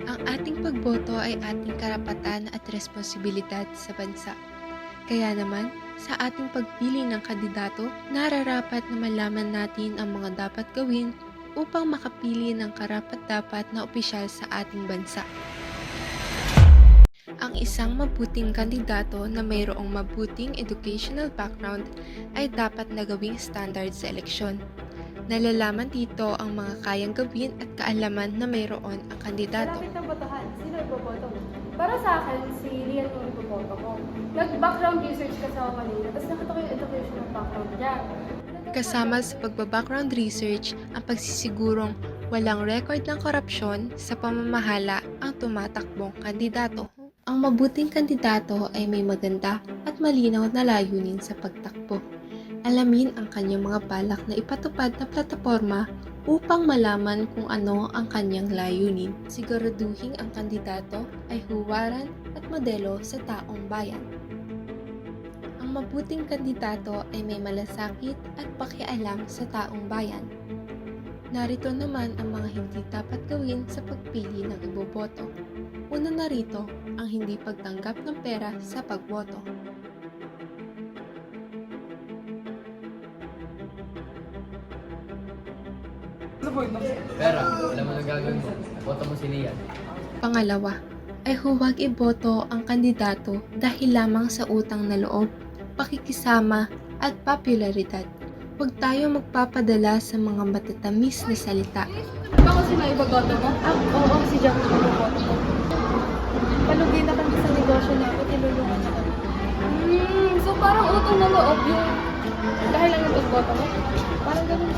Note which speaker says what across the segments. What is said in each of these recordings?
Speaker 1: Ang ating pagboto ay ating karapatan at responsibilidad sa bansa. Kaya naman, sa ating pagpili ng kandidato, nararapat na malaman natin ang mga dapat gawin upang makapili ng karapat-dapat na opisyal sa ating bansa. Ang isang mabuting kandidato na mayroong mabuting educational background ay dapat na gawing standard sa eleksyon. Nalalaman dito ang mga kayang gawin at kaalaman na mayroon ang kandidato.
Speaker 2: Malapit ng botohan. Sino iboboto mo? Para sa akin, si Rian yung iboboto ko. Nag-background research kasi ako kanina, tapos nakita ko yung educational background niya.
Speaker 1: Kasama sa pagbabackground research ang pagsisigurong walang record ng korupsyon sa pamamahala ang tumatakbong kandidato. Ang mabuting kandidato ay may maganda at malinaw na layunin sa pagtakbo. Alamin ang kanyang mga balak na ipatupad na plataporma upang malaman kung ano ang kanyang layunin. Siguraduhin ang kandidato ay huwaran at modelo sa taong bayan. Ang mabuting kandidato ay may malasakit at pakialam sa taong bayan. Narito naman ang mga hindi dapat gawin sa pagpili ng iboboto. Una na rito ang hindi pagtanggap ng pera sa pagboto.
Speaker 3: Pero, alam mo na gagawin mo. Boto mo si Lian.
Speaker 1: Pangalawa, ay huwag iboto ang kandidato dahil lamang sa utang na loob, pakikisama at popularidad. Huwag tayo magpapadala sa mga matatamis na salita.
Speaker 2: Baka sino iboboto mo? Oo, si Jack yung iboboto ko. Palugi na kami sa negosyo namin, tinulungan na kami. So parang utang na loob yung dahil lang yung pagboto mo? Parang ganun.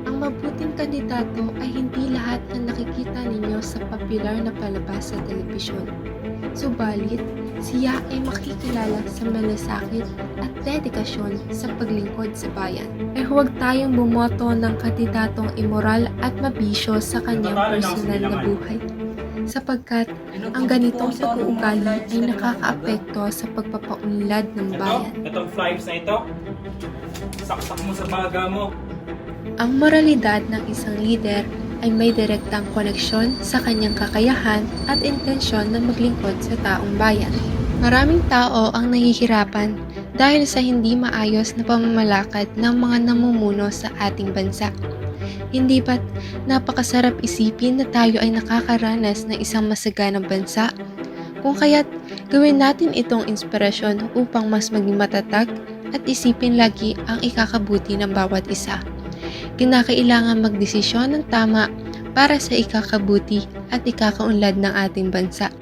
Speaker 1: Ang mabuting kandidato ay hindi lahat ng nakikita ninyo sa popular na palabas sa telebisyon. Subalit, siya ay makikilala sa malasakit at dedikasyon sa paglingkod sa bayan. Ay huwag tayong bumoto ng kandidatong immoral at mabisyo sa kanyang personal na buhay. Sapagkat ang ganitong pag-uugali ay nakakaapekto sa pagpapaunlad ng bayan.
Speaker 4: Itong flyers na ito, saksak mo sa baga mo.
Speaker 1: Ang moralidad ng isang lider ay may direktang koneksyon sa kanyang kakayahan at intensyon na maglingkod sa taong bayan. Maraming tao ang nahihirapan dahil sa hindi maayos na pamamalakad ng mga namumuno sa ating bansa. Hindi ba't napakasarap isipin na tayo ay nakakaranas ng isang masaganang bansa? Kung kaya't gawin natin itong inspirasyon upang mas maging matatag at isipin lagi ang ikakabuti ng bawat isa. Kinakailangan magdesisyon ng tama para sa ikakabuti at ikakaunlad ng ating bansa.